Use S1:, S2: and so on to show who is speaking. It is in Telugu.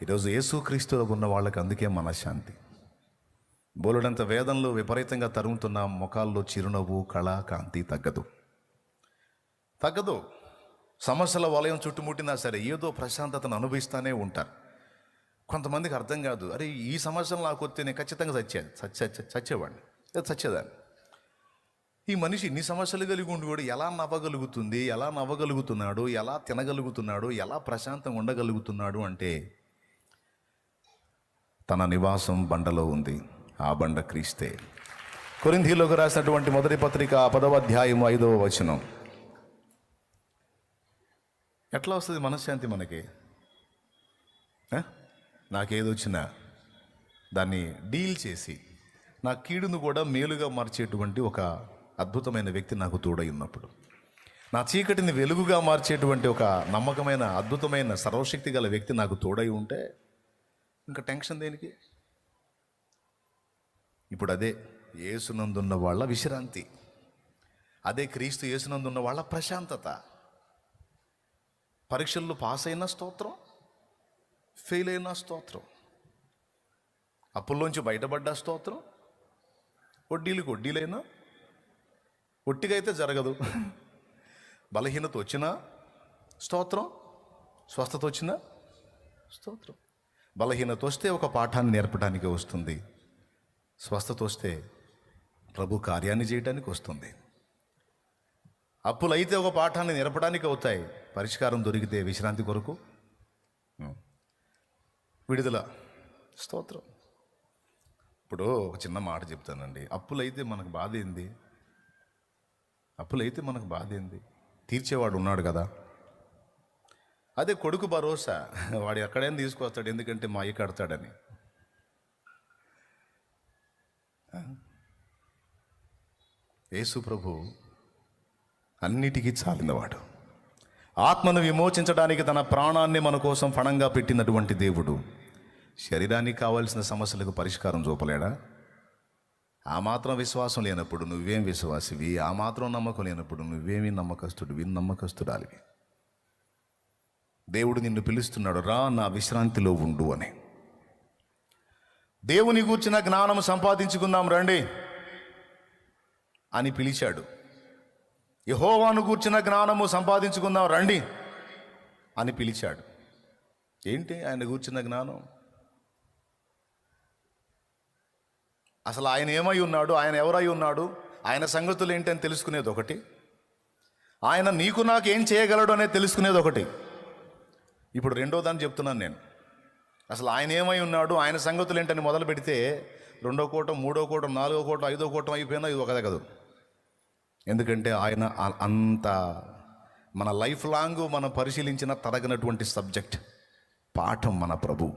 S1: ఈరోజు యేసుక్రీస్తులో ఉన్న వాళ్ళకి అందుకే మనశ్శాంతి. బోలెడంత వేదంలో విపరీతంగా తరుగుతున్న ముఖాల్లో చిరునవ్వు, కళ, కాంతి తగ్గదు. సమస్యల వలయం చుట్టుముట్టినా సరే ఏదో ప్రశాంతతను అనుభవిస్తూనే ఉంటారు. కొంతమందికి అర్థం కాదు, అరే ఈ సమస్యలు నాకు వస్తే నేను ఖచ్చితంగా చచ్చేవాడిని, చచ్చేదాన్ని. ఈ మనిషి ఇన్ని సమస్యలు కలిగి ఉండి కూడా ఎలా నవ్వగలుగుతుంది, ఎలా నవ్వగలుగుతున్నాడు, ఎలా తినగలుగుతున్నాడు, ఎలా ప్రశాంతంగా ఉండగలుగుతున్నాడు అంటే తన నివాసం బండలో ఉంది. ఆ బండ క్రీస్తే. కొరింథీయులకు రాసినటువంటి మొదటి పత్రిక 10వ అధ్యాయం 5వ వచనం. ఎట్లా వస్తుంది మనశ్శాంతి మనకి? నాకేదొచ్చినా దాన్ని డీల్ చేసి నా కీడును కూడా మేలుగా మార్చేటువంటి ఒక అద్భుతమైన వ్యక్తి నాకు తోడై ఉన్నప్పుడు, నా చీకటిని వెలుగుగా మార్చేటువంటి ఒక నమ్మకమైన అద్భుతమైన సర్వశక్తి గల వ్యక్తి నాకు తోడై ఉంటే ఇంకా టెన్షన్ దేనికి? ఇప్పుడు అదే యేసునందున్న వాళ్ళ విశ్రాంతి, అదే క్రీస్తు యేసునందున్న వాళ్ళ ప్రశాంతత. పరీక్షల్లో పాస్ అయిన స్తోత్రం, ఫెయిల్ అయిన స్తోత్రం, అప్పుల్లోంచి బయటపడ్డ స్తోత్రం, వడ్డీలైనా ఒట్టిగా అయితే జరగదు. బలహీనత వచ్చినా స్తోత్రం, స్వస్థత వచ్చినా స్తోత్రం. బలహీనత వస్తే ఒక పాఠాన్ని నేర్పడానికి వస్తుంది, స్వస్థత వస్తే ప్రభు కార్యాన్ని చేయడానికి వస్తుంది. అప్పులైతే ఒక పాఠాన్ని నేర్పడానికి అవుతాయి, పరిష్కారం దొరికితే విశ్రాంతి కొరకు విడుదల, స్తోత్రం. ఇప్పుడు ఒక చిన్న మాట చెప్తానండి. అప్పులైతే మనకు బాధ ఏంది? అప్పులైతే మనకు బాధ ఏంది? తీర్చేవాడు ఉన్నాడు కదా. అదే కొడుకు భరోసా, వాడు ఎక్కడైనా తీసుకొస్తాడు, ఎందుకంటే మా అయ్య కడతాడని. యేసు ప్రభు అన్నిటికీ చాలినవాడు. ఆత్మను విమోచించడానికి తన ప్రాణాన్ని మన కోసం ఫణంగా పెట్టినటువంటి దేవుడు శరీరానికి కావాల్సిన సమస్యలకు పరిష్కారం చూపలేడా? ఆ మాత్రం విశ్వాసం లేనప్పుడు నువ్వేం విశ్వాసివి? ఆ మాత్రం నమ్మకం లేనప్పుడు నువ్వేమి నమ్మకస్తుడివి, నమ్మకస్తుడాలివి? దేవుడు నిన్ను పిలుస్తున్నాడు, రా నా విశ్రాంతిలో ఉండు అని. దేవుని గూర్చిన జ్ఞానం సంపాదించుకుందాం రండి అని పిలిచాడు. యెహోవాను గూర్చిన జ్ఞానము సంపాదించుకుందాం రండి అని పిలిచాడు. ఏంటి ఆయన గూర్చిన జ్ఞానం? అసలు ఆయన ఏమై ఉన్నాడు, ఆయన ఎవరై ఉన్నాడు, ఆయన సంగతులు ఏంటి అని తెలుసుకునేది ఒకటి, ఆయన నీకు నాకు ఏం చేయగలడు అనేది తెలుసుకునేది ఒకటి. ఇప్పుడు రెండో దాన్ని చెప్తున్నాను నేను. అసలు ఆయన ఏమై ఉన్నాడు, ఆయన సంగతులు ఏంటని మొదలు పెడితే 2వ కూటం, 3వ కూటం, 4వ కూటం, 5వ కూటం అయిపోయినా ఇది ఒకదే కదా. ఎందుకంటే ఆయన అంత మన లైఫ్ లాంగ్ మనం పరిశీలించిన తరగనటువంటి సబ్జెక్ట్, పాఠం మన ప్రభు.